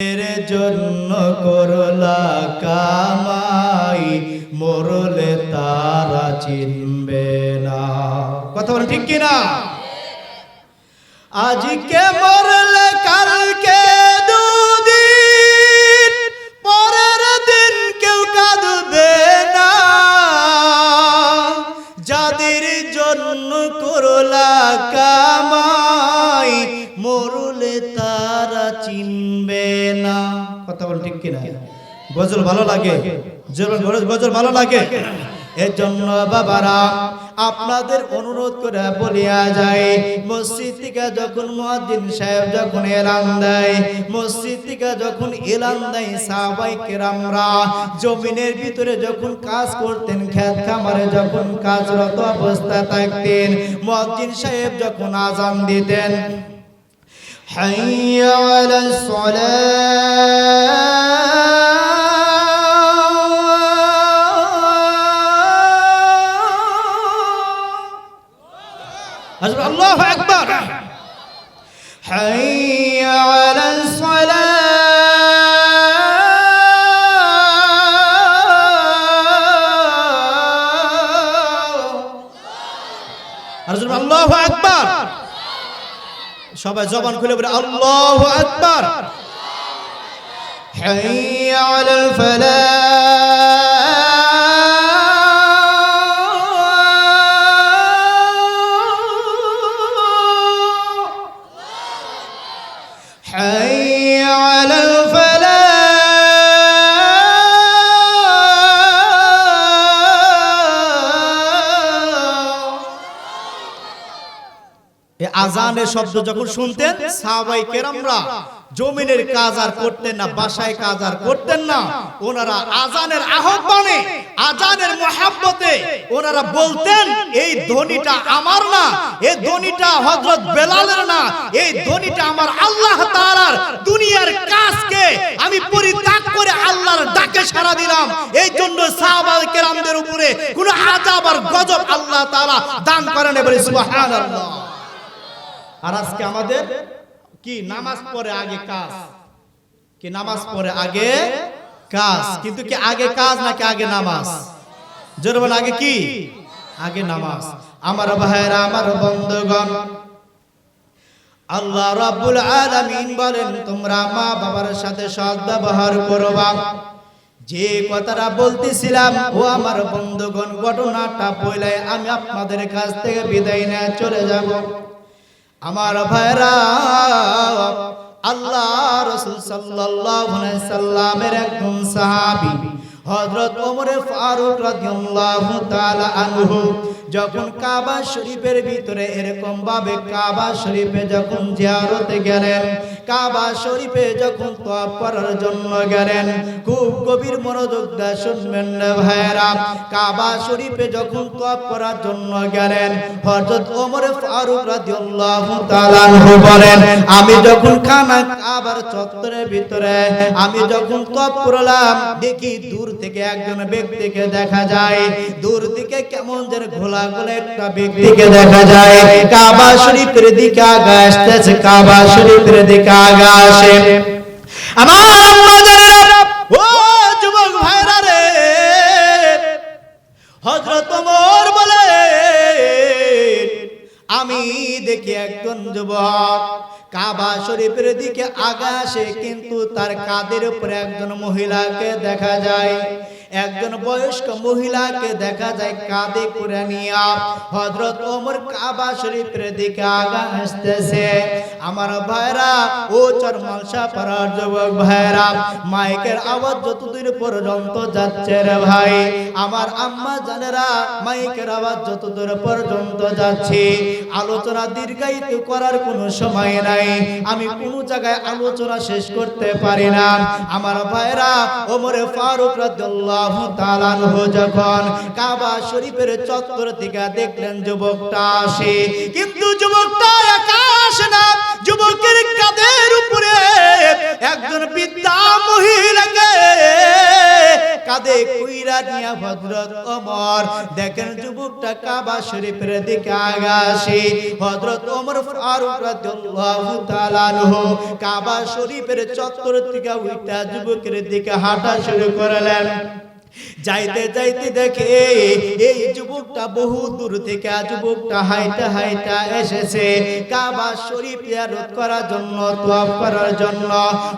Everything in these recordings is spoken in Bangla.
এর জন্য করলা কামাই, মরলে তারা চিনবে না। কথা বলেন ঠিক কিনা? আজকে মরলে কালকে দুদিন, পরের দিন কেউ কাঁদবে না। যাদের জন্য করলা কামাই, মরলে তারা চিনবে না। কথা বল ঠিক কিনা? গজল ভালো লাগে? গজল ভালো লাগে? এর জন্য বাবারা আপনাদের অনুরোধ করে বলিয়া যায়, মসজিদ থেকে যখন মুয়াজ্জিন সাহেব যখন এলান দেয়, মসজিদ থেকে যখন এলান দেয়, সাহাবায়ে কেরামরা জমিনের ভিতরে যখন কাজ করতেন, ক্ষেত খামারে যখন কাজরত অবস্থায় থাকতেন, মুয়াজ্জিন সাহেব যখন আযান দিতেন, হাইয়া আলাস সালাহ, আল্লাহু আকবার, হাইয়া আলাস সালাহ, আল্লাহু আকবার। সবাই জবান খুলে বলে আল্লাহু আকবার। হাইয়া আলাল ফালাহ, হাইয়া আলাল ফালাহ। এই আযানের শব্দ যখন শুনতেন, সাহাবায়ে কেরামরা জমিনের কাজ আর করতেন না, বাসায় কাজ আর করতেন না, ওনারা আযানের আহ্বানে, আযানের মহব্বতে ওনারা বলতেন, এই ধ্বনিটা আমার না, এই ধ্বনিটা হযরত বেলালের না, এই ধ্বনিটা আমার আল্লাহ তাআলার। দুনিয়ার কাজকে আমি পরিত্যাগ করে আল্লাহর ডাকে সাড়া দিলাম। এই জন্য সাহাবায়ে কেরামদের উপরে কোনো আযাব আর গজব আল্লাহ তাআলা দান করেন। বলে সুবহানাল্লাহ। আর আজকে আমাদের কি নামাজ পড়ে আগে কাজ, কি নামাজ পড়ে আগে কাজ, কিন্তু কি আগে কাজ নাকি আগে নামাজ? জোরে বল, আগে কি? আগে নামাজ। আমার ভাইরা, আমার বন্ধুগণ, আল্লাহ রাব্বুল আলামিন বলেন, তোমরা মা বাবার সাথে সৎ ব্যবহার করবা। যে কথাটা বলতেছিলাম ও আমার বন্ধুগণ, ঘটনাটা বলে আমি আপনাদের কাছ থেকে বিদায় নিয়ে চলে যাব। আমার ভাইরা, আল্লাহ রাসূল সাল্লাল্লাহু আলাইহি সাল্লামের একজন সাহাবী হযরত ওমর ফারুক রাদিয়াল্লাহু তাআলা আনহু যখন কাবা শরীফের ভিতরে এরকম ভাবে কাবা শরীফে যখন জিয়ারতে গেলেন, কাবা শরীফে যখন তওয়াফ করার জন্য গেলেন, খুব গভীর মনোযোগ দিয়ে শুনবেন না ভাইরা। কাবা শরীফে যখন তওয়াফ করার জন্য গেলেন, হযরত ওমর ফারুক রাদিয়াল্লাহু তাআলা আনহু বলেন, আমি যখন খানা কাবার চত্বরের ভিতরে আমি যখন তওয়াফ করলাম, দেখি দূর থেকে একজন ব্যক্তিকে দেখা যায়, দূর থেকে কেমন যেন ঘোলা ঘোলা একটা ব্যক্তিকে দেখা যায়, কাবা শরীফের দিকে আগা আসতেছে, কাবা শরীফের দিকে আগা আসে। আমার আম্মা জানেরা, ও যুবক ভাইরা রে, হযরত ওমর বলে, আমি দেখি একজন যুবক কাবা শরীফের দিকে আগা আসে, কিন্তু তার কাঁধের উপরে একজন মহিলাকে দেখা যায়, একজন বয়স্ক মহিলাকে দেখা যায় কাঁধে করে নিয়া হযরত ওমর কাবা শরীফের দিকে আগা আসতেছে। আমার ভাইরা, ও চরমালসা পাড়ার যুবক ভাইরা, মাইকের আওয়াজ যতদূর পর্যন্ত যাচ্ছে রে ভাই, আমার আম্মা জানেরা, মাইকের আওয়াজ যতদূর পর্যন্ত যাচ্ছে, আলোচনা দীর্ঘায়িত করার কোনো সময় নাই, আমি কোনো জায়গায় আলোচনা শেষ করতে পারি না। আমার ভাইরা, ওমর ফারুক রাদিয়াল্লাহু তাআলা আনহু যখন কাবা শরীফের চত্বর থেকে দেখলেন যুবকটা আসে, কিন্তু যুবকটা একা আসে না, যুবকের কাঁধের উপরে একজন বৃদ্ধা মহিলাকে কাঁধে কইরা নিয়া হযরত ওমর দেখেন যুবকটা কাবা শরীফের দিকে আগাছে। হযরত ওমর ফারুক রাদিয়াল্লাহু তাআলা আনহু কাবা শরীফের চত্বর থেকে উঠা যুবকের দিকে হাঁটা শুরু করলেন। যাইতে যাইতে দেখে এই যুবকটা বহু দূর থেকে যুবকটা হাইটা হাইটা এসেছে কাবা শরীফ জিয়ারত করার জন্য, তওয়াফ করার জন্য।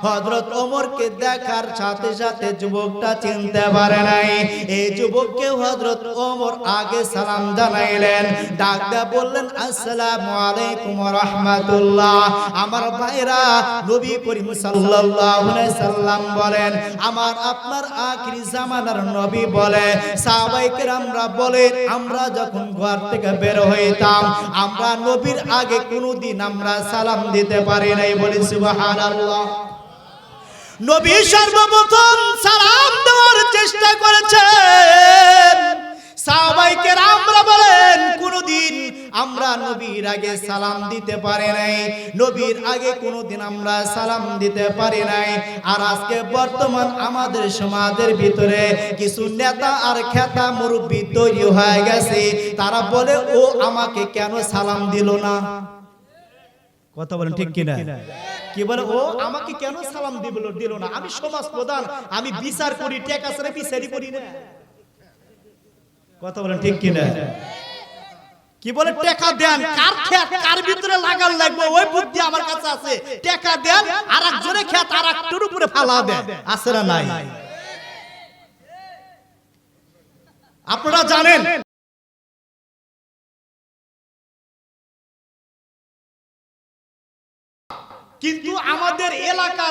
হযরত ওমরকে দেখার সাথে সাথে যুবকটা চিনতে পারে নাই। এই যুবককে হযরত ওমর আগে সালাম জানাইলেন, ডাক দিয়ে বললেন, আসসালামু আলাইকুম ওয়া রাহমাতুল্লাহ। আমার ভাইরা, নবী করিম সাল্লাল্লাহু আলাইহি সাল্লাম বলেন, আমার আপনার আখিরি জামানার নবী বলে, সাহাবায়ে কেরামরা বলে, আমরা যখন ঘর থেকে বের হইতাম আমরা নবীর আগে কোনোদিন আমরা সালাম দিতে পারি নাই। বলি সুবহানাল্লাহ। নবী সর্বপ্রথম সালাম দেওয়ার চেষ্টা করেছেন। সাহাবায়ে কেরামরা বলেন, কোনোদিন আমরা নবীর আগে সালাম দিতে পারি নাই, নবীর আগে কোনোদিন আমরা সালাম দিতে পারি নাই। আর আজকে বর্তমান আমাদের সমাজের ভিতরে কিছু নেতা আর খেতা মুরব্বি তৈরি হয়ে গেছে, তারা বলে, ও আমাকে কেন সালাম দিল না? কথা বলেন ঠিক কিনা? কি বলে, ও আমাকে কেন সালাম দিল না? আমি সমাজ প্রধান, আমি বিচার করি, টাকা ছাড়া বিচারই করি না। কথা বলেন ঠিক কিনা? কি বলে, টাকা দেন, কার ক্ষেত কার ভিতরে লাগাল লাগবে ওই বুদ্ধি আমার কাছে আছে। টাকা দেন, আর একজনের ক্ষেত আর একটুর উপরে ফালা দেন, আছে না নাই? আপনারা জানেন কিন্তু আমাদের এলাকা